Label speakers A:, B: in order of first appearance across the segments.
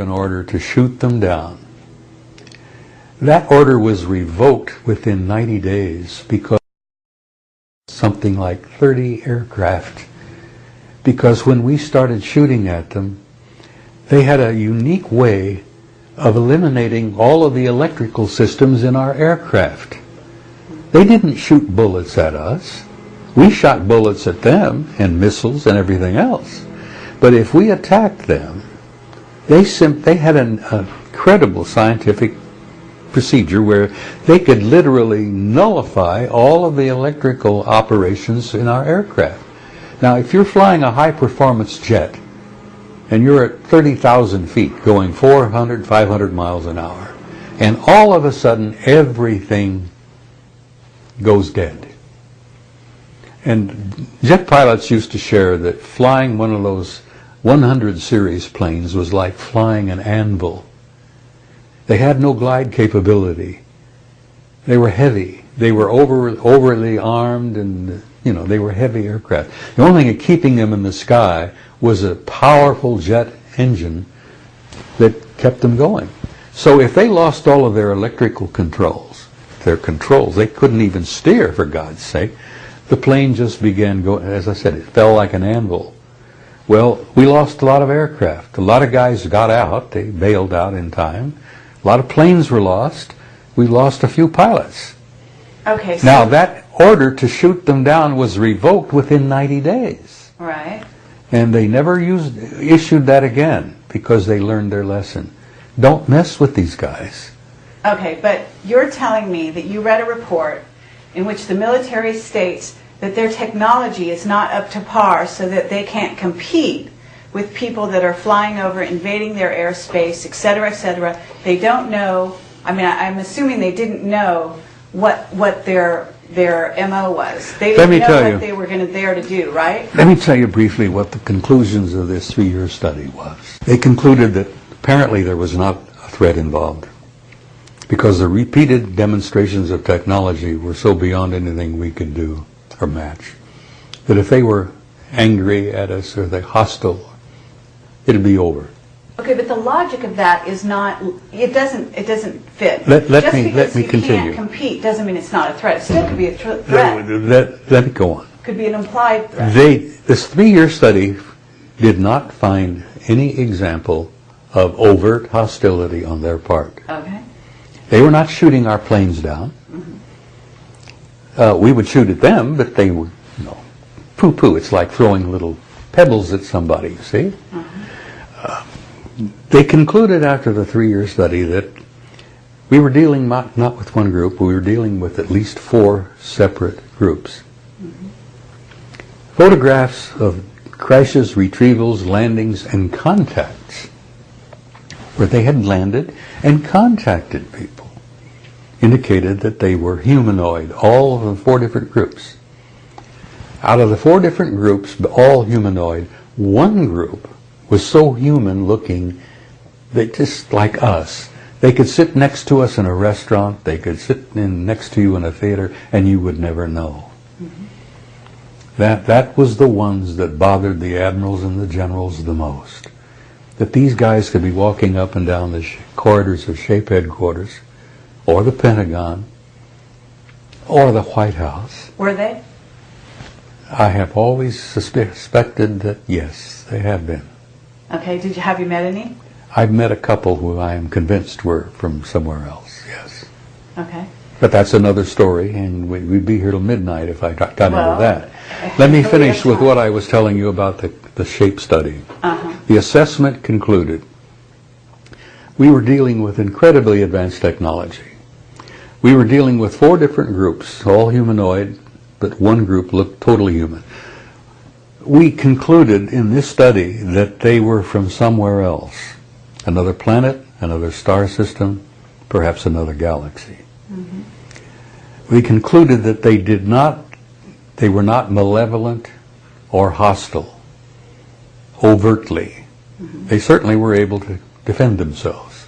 A: an order to shoot them down. That order was revoked within 90 days because something like 30 aircraft. Because when we started shooting at them, they had a unique way of eliminating all of the electrical systems in our aircraft. They didn't shoot bullets at us. We shot bullets at them and missiles and everything else. But if we attacked them, they had an incredible scientific procedure where they could literally nullify all of the electrical operations in our aircraft. Now, if you're flying a high-performance jet and you're at 30,000 feet going 400, 500 miles an hour, and all of a sudden everything goes dead. And jet pilots used to share that flying one of those 100 series planes was like flying an anvil. They had no glide capability. They were heavy. They were overly armed, and they were heavy aircraft. The only thing keeping them in the sky was a powerful jet engine that kept them going. So if they lost all of their electrical controls, they couldn't even steer, for God's sake. The plane just began going, as I said, it fell like an anvil. Well, we lost a lot of aircraft. A lot of guys got out. They bailed out in time. A lot of planes were lost. We lost a few pilots.
B: Okay. So
A: now, that order to shoot them down was revoked within 90 days.
B: Right.
A: And they never issued that again because they learned their lesson. Don't mess with these guys.
B: Okay, but you're telling me that you read a report in which the military states that their technology is not up to par so that they can't compete with people that are flying over, invading their airspace, et cetera, et cetera. They don't know, I'm assuming they didn't know what their MO was. They didn't know what they were there to do, right?
A: Let me tell you briefly what the conclusions of this 3-year study was. They concluded that apparently there was not a threat involved because the repeated demonstrations of technology were so beyond anything we could do or match that if they were angry at us or they're hostile, it'd be over.
B: Okay, but the logic of that is not, it doesn't fit.
A: Let me continue.
B: Just because you can't compete doesn't mean it's not a threat. It still could be a threat.
A: Let me go on.
B: Could be an implied threat.
A: This 3-year study did not find any example of overt hostility on their part.
B: Okay.
A: They were not shooting our planes down. We would shoot at them, but they were, poo-poo. It's like throwing little pebbles at somebody, you see? They concluded after the 3-year study that we were dealing not with one group, we were dealing with at least 4 separate groups. Photographs of crashes, retrievals, landings, and contacts, where they had landed and contacted people, indicated that they were humanoid, all of the 4 different groups. Out of the 4 different groups, all humanoid, one group was so human looking that just like us. They could sit next to us in a restaurant, they could sit next to you in a theater, and you would never know. That was the ones that bothered the admirals and the generals the most. That these guys could be walking up and down the corridors of SHAPE headquarters, or the Pentagon, or the White House.
B: Were they?
A: I have always suspected that, yes, they have been.
B: Okay, have you met any?
A: I've met a couple who I am convinced were from somewhere else, yes.
B: Okay.
A: But that's another story, and we'd be here till midnight if I got into that. Let me finish with what I was telling you about the SHAPE study. The assessment concluded we were dealing with incredibly advanced technology. We were dealing with 4 different groups, all humanoid, but one group looked totally human. We concluded in this study that they were from somewhere else. Another planet, another star system, perhaps another galaxy. We concluded that they were not malevolent or hostile, overtly. They certainly were able to defend themselves.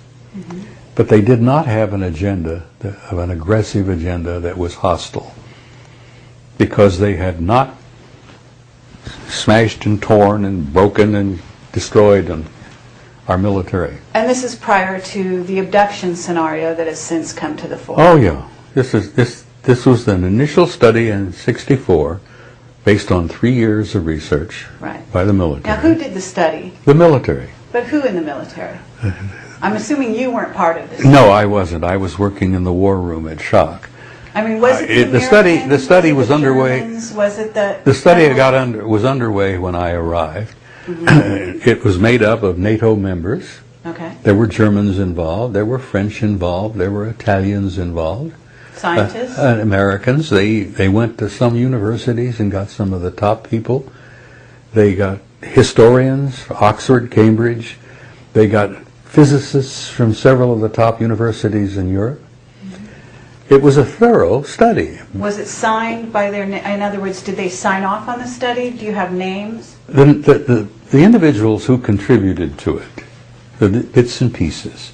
A: But they did not have an agenda, an aggressive agenda that was hostile, because they had not smashed and torn and broken and destroyed our military.
B: And this is prior to the abduction scenario that has since come to the fore.
A: Oh yeah, this was an initial study in '64, based on 3 years of research by the military.
B: Now, who did the study?
A: The military.
B: But who in the military? I'm assuming you weren't part of this.
A: No, I wasn't. I was working in the war room at Shock.
B: I mean, was it
A: the study was underway.
B: Germans? Was it
A: the study was underway when I arrived. Mm-hmm. It was made up of NATO members.
B: Okay.
A: There were Germans involved. There were French involved. There were Italians involved.
B: Scientists?
A: Americans. They went to some universities and got some of the top people. They got historians, Oxford, Cambridge. They got physicists from several of the top universities in Europe. It was a thorough study.
B: Was it signed by their, in other words, did they sign off on the study? Do you have names?
A: The individuals who contributed to it, the bits and pieces,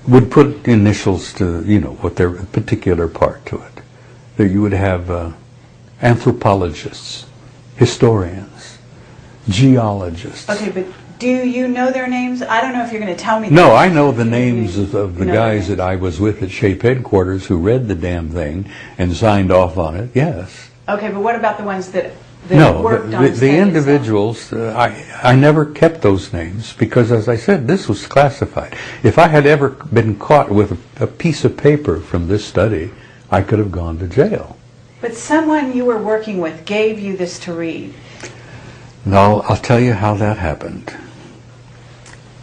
A: would put initials to, what their particular part to it. That you would have anthropologists, historians, geologists.
B: Okay, but do you know their names? I don't know if you're going to tell me.
A: No, I know the names of the guys that I was with at SHAPE headquarters who read the damn thing and signed off on it, yes.
B: Okay, but what about the ones that
A: no,
B: worked on
A: the individuals, I never kept those names because, as I said, this was classified. If I had ever been caught with a piece of paper from this study, I could have gone to jail.
B: But someone you were working with gave you this to read.
A: No, I'll tell you how that happened.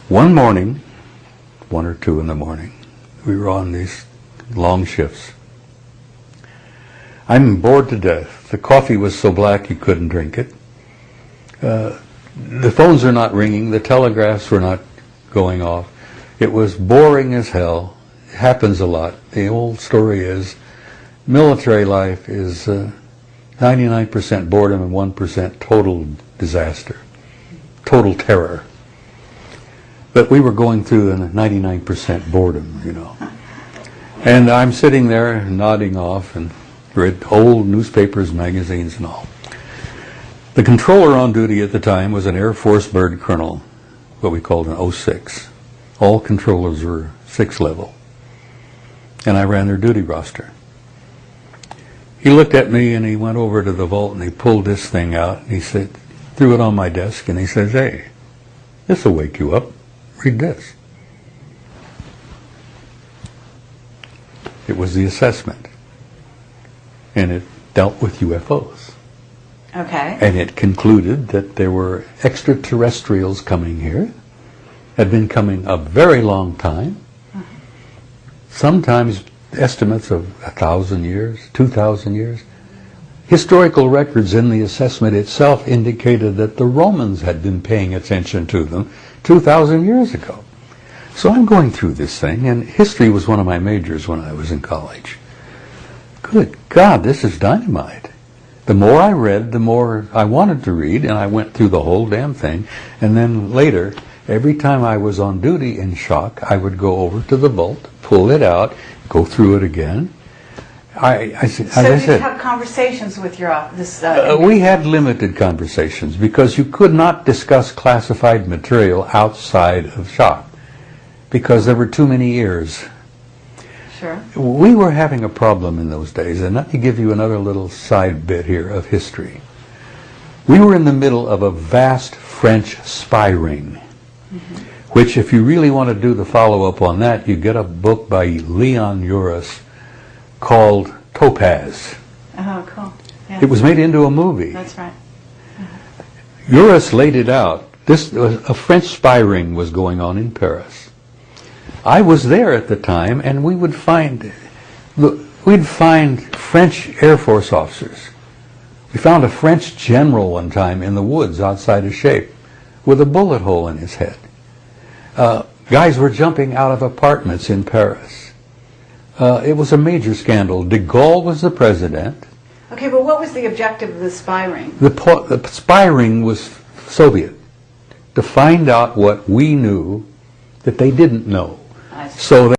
A: One morning, 1 or 2 in the morning, we were on these long shifts. I'm bored to death. The coffee was so black you couldn't drink it. The phones are not ringing. The telegraphs were not going off. It was boring as hell. It happens a lot. The old story is military life is 99% boredom and 1% total disaster, total terror. But we were going through a 99% boredom, And I'm sitting there nodding off and read old newspapers, magazines, and all. The controller on duty at the time was an Air Force bird colonel, what we called an 06. All controllers were 6 level. And I ran their duty roster. He looked at me and he went over to the vault and he pulled this thing out and he said, threw it on my desk and he says, "Hey, this will wake you up. Read this." It was the assessment. And it dealt with UFOs.
B: Okay.
A: And it concluded that there were extraterrestrials coming here, had been coming a very long time, sometimes estimates of 1,000 years, 2,000 years. Historical records in the assessment itself indicated that the Romans had been paying attention to them 2,000 years ago. So I'm going through this thing, and history was one of my majors when I was in college. Good God, this is dynamite. The more I read, the more I wanted to read, and I went through the whole damn thing. And then later, every time I was on duty in Shock, I would go over to the vault, pull it out, go through it again.
B: So did you have conversations with your office?
A: We had limited conversations because you could not discuss classified material outside of Shock because there were too many ears.
B: Sure.
A: We were having a problem in those days, and let me give you another little side bit here of history. We were in the middle of a vast French spy ring, which, if you really want to do the follow-up on that, you get a book by Leon Uris called Topaz.
B: Oh, cool. Yeah.
A: It was made into a movie.
B: That's right.
A: Uris laid it out. A French spy ring was going on in Paris. I was there at the time, and we'd find French Air Force officers. We found a French general one time in the woods outside of SHAPE with a bullet hole in his head. Guys were jumping out of apartments in Paris. It was a major scandal. De Gaulle was the president.
B: Okay, but what was the objective of the spy ring?
A: The spy ring was Soviet, to find out what we knew that they didn't know. So